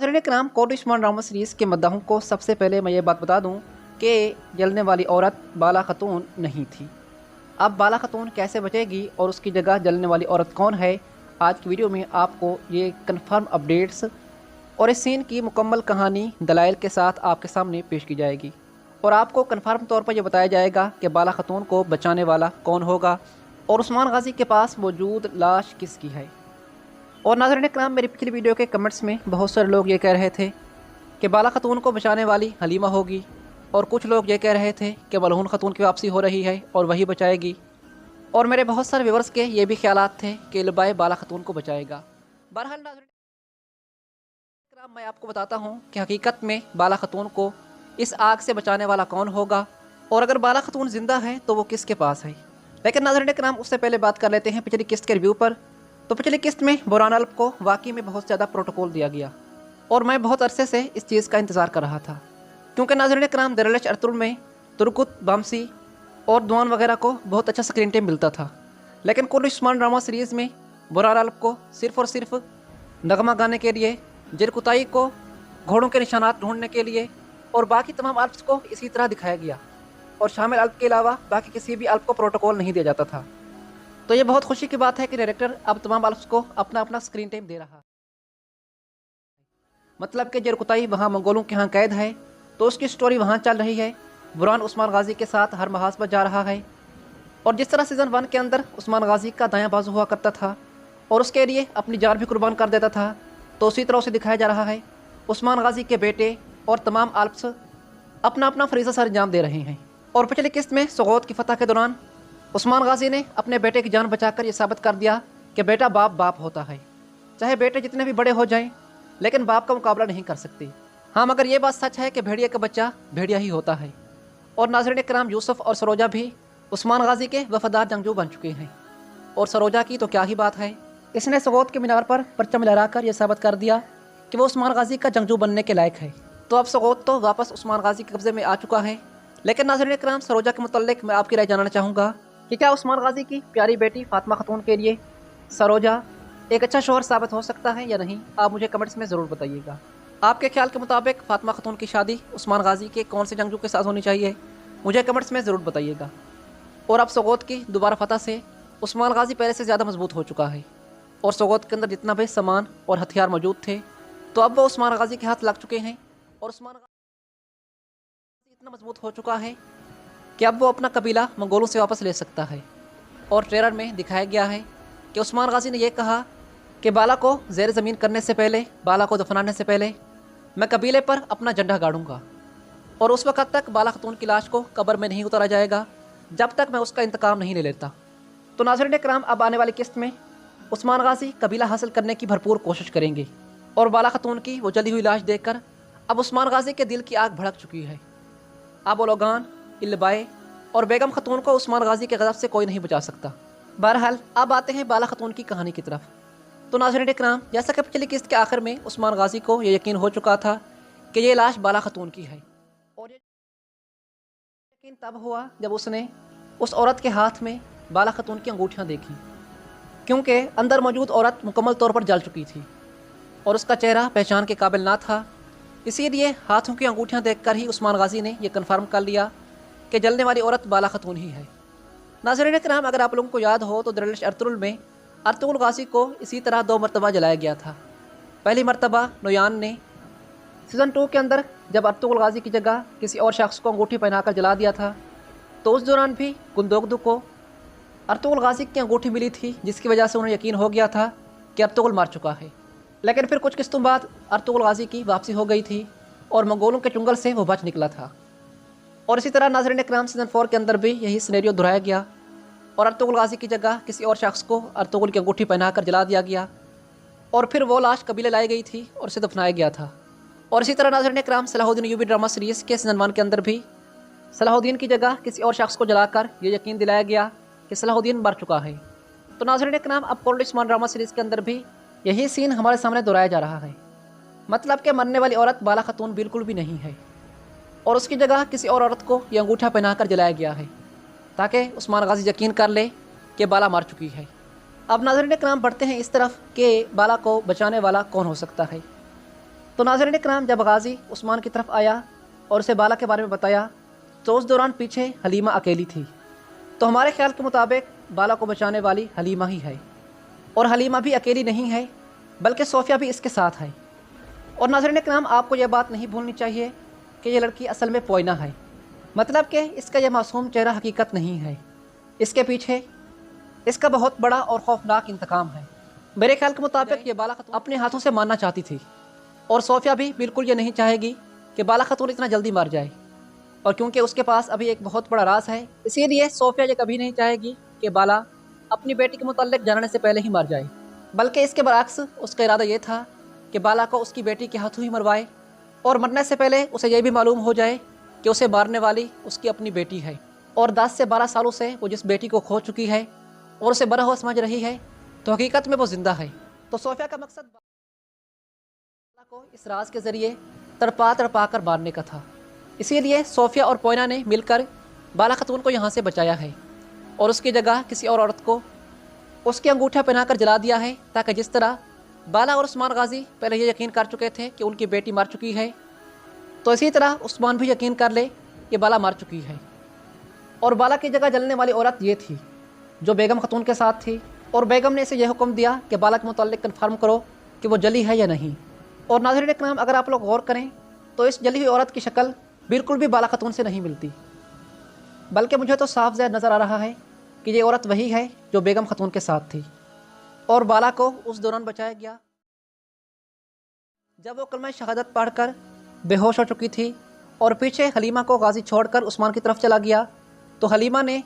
नाज़रीन करام, court Usman drama series के मद्दाहों को सबसे पहले मैं ये बात बता दूं कि जलने वाली औरत बाला खतून नहीं थी। अब बाला खतून कैसे बचेगी और उसकी जगह जलने वाली औरत कौन है, आज की वीडियो में आपको ये कन्फर्म अपडेट्स और इस सीन की मुकम्मल कहानी दलाइल के साथ आपके सामने पेश की जाएगी और आपको कन्फर्म तौर पर यह बताया जाएगा कि बाला खतून को बचाने वाला कौन होगा और उस्मान गाजी के पास मौजूद लाश किसकी है। और नाज़रीन करام, मेरी पिछली वीडियो के कमेंट्स में बहुत सारे लोग ये कह रहे थे कि बाला खतून को बचाने वाली हलीमा होगी और कुछ लोग ये कह रहे थे कि मलहून खतून की वापसी हो रही है और वही बचाएगी। और मेरे बहुत सारे व्यूअर्स के ये भी ख्यालात थे कि लुबाए बाला खतून को बचाएगा। बहरहाल नाज़रीन करام, मैं आपको बताता हूँ कि हकीकत में बाला खतून को इस आग से बचाने वाला कौन होगा और अगर बाला खतून ज़िंदा है तो वो किसके पास है। लेकिन नाज़रीन करام, उससे पहले बात कर लेते हैं पिछली किस्त के रिव्यू पर। तो पिछली किस्त में बुरहान अल्प को वाकई में बहुत ज़्यादा प्रोटोकॉल दिया गया और मैं बहुत अरसे से इस चीज़ का इंतज़ार कर रहा था, क्योंकि नाज़रीन करام दरलश अर्तुल में तुर्कुत, बामसी और दुआन वगैरह को बहुत अच्छा स्क्रीन टाइम मिलता था। लेकिन कोर्ट उस्मान ड्रामा सीरीज़ में बुरहान अल्प को सिर्फ़ और सिर्फ नगमा गाने के लिए, जरकुताई को घोड़ों के निशानात ढूंढने के लिए और बाकी तमाम अल्प्स को इसी तरह दिखाया गया और शामिल अल्प के अलावा बाकी किसी भी अल्प को प्रोटोकॉल नहीं दिया जाता था। तो ये बहुत खुशी की बात है कि डायरेक्टर अब तमाम अल्प्स को अपना अपना स्क्रीन टाइम दे रहा है। मतलब कि जरकुताई वहाँ मंगोलों के यहाँ कैद है तो उसकी स्टोरी वहाँ चल रही है। बुरहान उस्मान गाजी के साथ हर महाज पर जा रहा है और जिस तरह सीज़न 1 के अंदर उस्मान गाजी का दायां बाजू हुआ करता था और उसके लिए अपनी जान भी कुर्बान कर देता था, तो उसी तरह उसे दिखाया जा रहा है उस्मान गाजी के बेटे और तमाम अल्प्स अपना अपना फरीज़ा सर अंजाम दे रहे हैं। और पिछली किस्त में सोगौत की फतह के दौरान उस्मान गाजी ने अपने बेटे की जान बचाकर ये साबित कर दिया कि बेटा बाप बाप होता है, चाहे बेटे जितने भी बड़े हो जाएं लेकिन बाप का मुकाबला नहीं कर सकते। हाँ, मगर ये बात सच है कि भेड़िया का बच्चा भेड़िया ही होता है। और नाज़रीन करام, यूसुफ और सरोजा भी उस्मान गाजी के वफादार जंगजू बन चुके हैं और सरोजा की तो क्या ही बात है, इसने सोगौत के मीनार पर परचम लहराकर यह साबित कर दिया कि वो उस्मान गाजी का जंगजू बनने के लायक है। तो अब सोगौत तो वापस उस्मान गाजी के कब्जे में आ चुका है। लेकिन नाज़रीन करام, सरोजा के मुतल्लिक मैं आपकी राय जानना चाहूँगा कि क्या उस्मान गाजी की प्यारी बेटी फातिमा खतून के लिए सरोजा एक अच्छा शौहर साबित हो सकता है या नहीं। आप मुझे कमेंट्स में ज़रूर बताइएगा। आपके ख्याल के मुताबिक फातिमा खतून की शादी उस्मान गाजी के कौन से जंगजू के साथ होनी चाहिए, मुझे कमेंट्स में ज़रूर बताइएगा। और अब सोगौत की दोबारा फतह से उस्मान गाजी पहले से ज़्यादा मजबूत हो चुका है और सोगौत के अंदर जितना भी सामान और हथियार मौजूद थे तो अब वो उस्मान गाजी के हाथ लग चुके हैं और उस्मान गाजी इतना मजबूत हो चुका है कि अब वो अपना कबीला मंगोलों से वापस ले सकता है। और ट्रेलर में दिखाया गया है कि उस्मान गाजी ने यह कहा कि बाला को ज़ेर ज़मीन करने से पहले, बाला को दफनाने से पहले मैं कबीले पर अपना झंडा गाड़ूंगा और उस वक़्त तक बाला खतून की लाश को कब्र में नहीं उतारा जाएगा जब तक मैं उसका इंतकाम नहीं ले लेता। तो नाज़रीन करام, अब आने वाली किस्त में उस्मान गाजी कबीला हासिल करने की भरपूर कोशिश करेंगे और बाला खतून की वो जली हुई लाश देखकर अब उस्मान गाजी के दिल की आग भड़क चुकी है। अब ओलोगान, इल्बाए और बेगम खतून को उस्मान गाजी के गज़ब से कोई नहीं बचा सकता। बहरहाल अब आते हैं बाला खतून की कहानी की तरफ। तो नाज़रीन करام, जैसा कि पिछली किस्त के आखिर में उस्मान गाजी को यह यकीन हो चुका था कि ये लाश बाला खतून की है और ये यकीन तब हुआ जब उसने उस औरत के हाथ में बाला खतून की अंगूठियाँ देखी, क्योंकि अंदर मौजूद औरत मुकम्मल तौर पर जल चुकी थी और उसका चेहरा पहचान के काबिल ना था। इसीलिए हाथों की अंगूठियाँ देखकर ही उस्मान गाजी ने यह कन्फर्म कर लिया कि जलने वाली औरत बाला खतून ही है। नाज़रीन करام, अगर आप लोगों को याद हो तो दरलश अर्तुल में अर्तुगरुल गाजी को इसी तरह 2 मरतबा जलाया गया था। पहली मरतबा नोयान ने सीज़न 2 के अंदर जब अर्तुगरुल गाजी की जगह किसी और शख्स को अंगूठी पहनाकर जला दिया था, तो उस दौरान भी गुंदोगदु को अर्तुगरुल गाजी की अंगूठी मिली थी, जिसकी वजह से उन्हें यकीन हो गया था कि अर्तुगरुल मार चुका है। लेकिन फिर कुछ किस्तों बाद अर्तुगरुल गाजी की वापसी हो गई थी और मंगोलों के चुंगल से वो बच निकला था। और इसी तरह नाज़रीन करام, सीज़न 4 के अंदर भी यही सिनेरियो दोहराया गया और अर्तुगरुल गाजी की जगह किसी और शख्स को अर्तुगरुल की अंगूठी पहनाकर जला दिया गया और फिर वो लाश कबीले लाई गई थी और उसे दफनाया गया था। और इसी तरह नाज़रीन करام, सलाहुद्दीन अय्यूबी ड्रामा सीरीज़ के सीज़न 1 के अंदर भी सलाहुद्दीन की जगह किसी और शख्स को जलाकर ये यकीन दिलाया गया कि सलाहुद्दीन मर चुका है। तो नाज़रीन करام, अब कोर्ट उस्मान ड्रामा सीरीज़ के अंदर भी यही सीन हमारे सामने दोहराया जा रहा है। मतलब कि मरने वाली औरत बाला खतून बिल्कुल भी नहीं है और उसकी जगह किसी और औरत को यह अंगूठा पहनाकर जलाया गया है ताकि उस्मान गाजी यकीन कर ले कि बाला मर चुकी है। अब नाज़रीन करام, बढ़ते हैं इस तरफ कि बाला को बचाने वाला कौन हो सकता है। تو ناظرین اکرام جب غازی عثمان کی طرف آیا اور اسے بالا کے بارے میں بتایا تو اس دوران پیچھے حلیمہ اکیلی تھی۔ تو ہمارے خیال کے مطابق بالا کو بچانے والی حلیمہ ہی ہے، اور حلیمہ بھی اکیلی نہیں ہے بلکہ صوفیہ بھی اس کے ساتھ ہے۔ اور ناظرین اکرام آپ کو یہ بات نہیں بھولنی چاہیے کہ یہ لڑکی اصل میں پوئینہ ہے، مطلب کہ اس کا یہ معصوم چہرہ حقیقت نہیں ہے، اس کے پیچھے اس کا بہت بڑا اور خوفناک انتقام ہے۔ میرے خیال کے مطابق یہ بالا خاتون اپنے ہاتھوں سے مارنا چاہتی تھی، اور صوفیہ بھی بالکل یہ نہیں چاہے گی کہ بالا خاتون اتنا جلدی مار جائے، اور کیونکہ اس کے پاس ابھی ایک بہت بڑا راز ہے اسی لیے صوفیہ یہ کبھی نہیں چاہے گی کہ بالا اپنی بیٹی کے متعلق جاننے سے پہلے ہی مر جائے، بلکہ اس کے برعکس اس کا ارادہ یہ تھا کہ بالا کو اس کی بیٹی کے ہاتھوں ہی مروائے، اور مرنے سے پہلے اسے یہ بھی معلوم ہو جائے کہ اسے مارنے والی اس کی اپنی بیٹی ہے، اور 10 سے 12 سالوں سے وہ جس بیٹی کو کھو چکی ہے اور اسے برا ہوا سمجھ رہی ہے تو حقیقت میں وہ زندہ ہے۔ تو صوفیہ کا مقصد بالا کو اس راز کے ذریعے تڑپا تڑپا کر مارنے کا تھا، اسی لیے صوفیہ اور پوئینہ نے مل کر بالا خاتون کو یہاں سے بچایا ہے، اور اس کی جگہ کسی اور عورت کو اس کے انگوٹھا پہنا کر جلا دیا ہے، تاکہ جس طرح بالا اور عثمان غازی پہلے یہ یقین کر چکے تھے کہ ان کی بیٹی مر چکی ہے، تو اسی طرح عثمان بھی یقین کر لے کہ بالا مر چکی ہے۔ اور بالا کی جگہ جلنے والی عورت یہ تھی جو بیگم خاتون کے ساتھ تھی، اور بیگم نے اسے یہ حکم دیا کہ بالا کے متعلق کنفرم کرو کہ وہ جلی ہے یا نہیں۔ اور ناظرین اکرام اگر آپ لوگ غور کریں تو اس جلی ہوئی عورت کی شکل بالکل بھی بالا خاتون سے نہیں ملتی، بلکہ مجھے تو صاف ظاہر نظر آ رہا ہے کہ یہ عورت وہی ہے جو بیگم خاتون کے ساتھ تھی، اور بالا کو اس دوران بچایا گیا جب وہ کلمہ شہادت پڑھ کر بے ہوش ہو چکی تھی، اور پیچھے حلیمہ کو غازی چھوڑ کر عثمان کی طرف چلا گیا، تو حلیمہ نے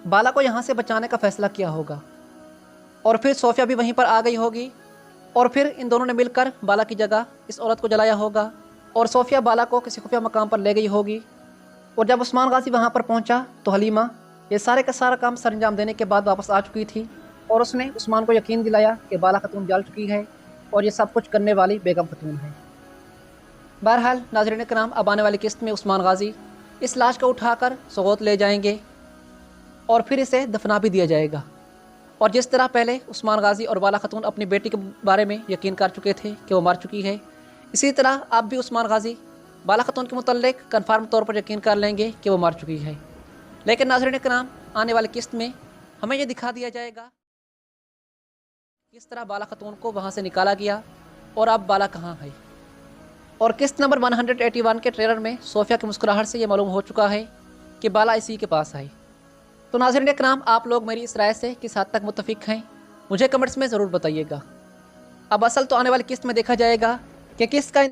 بالا کو یہاں سے بچانے کا فیصلہ کیا ہوگا، اور پھر صوفیہ بھی وہیں پر آ گئی ہوگی، اور پھر ان دونوں نے مل کر بالا کی جگہ اس عورت کو جلایا ہوگا، اور صوفیہ بالا کو کسی خفیہ مقام پر لے گئی ہوگی، اور جب عثمان غازی وہاں پر پہنچا تو حلیمہ یہ سارے کا سارا کام سر انجام دینے کے بعد واپس آ چکی تھی، اور اس نے عثمان کو یقین دلایا کہ بالا خاتون جل چکی ہے اور یہ سب کچھ کرنے والی بیگم خاتون ہے۔ بہرحال ناظرین کرام اب آنے والی قسط میں عثمان غازی اس لاش کو اٹھا کر سوغوت لے جائیں گے اور پھر اسے دفنا بھی دیا جائے گا، اور جس طرح پہلے عثمان غازی اور بالا خاتون اپنی بیٹی کے بارے میں یقین کر چکے تھے کہ وہ مر چکی ہے، اسی طرح اب بھی عثمان غازی بالا خاتون کے متعلق کنفرم طور پر یقین کر لیں گے کہ وہ مر چکی ہے۔ لیکن ناظرین کرام آنے والی قسط میں ہمیں یہ دکھا دیا جائے گا کس طرح بالا خاتون کو وہاں سے نکالا گیا اور اب بالا کہاں ہے، اور قسط نمبر 181 کے ٹریلر میں صوفیہ کی مسکراہٹ سے یہ معلوم ہو چکا ہے کہ بالا اسی کے پاس ہے۔ تو ناظرین اکرام آپ لوگ میری اس رائے سے کس حد تک متفق ہیں مجھے کمنٹس میں ضرور بتائیے گا۔ اب اصل تو آنے والی قسط میں دیکھا جائے گا کہ کس کا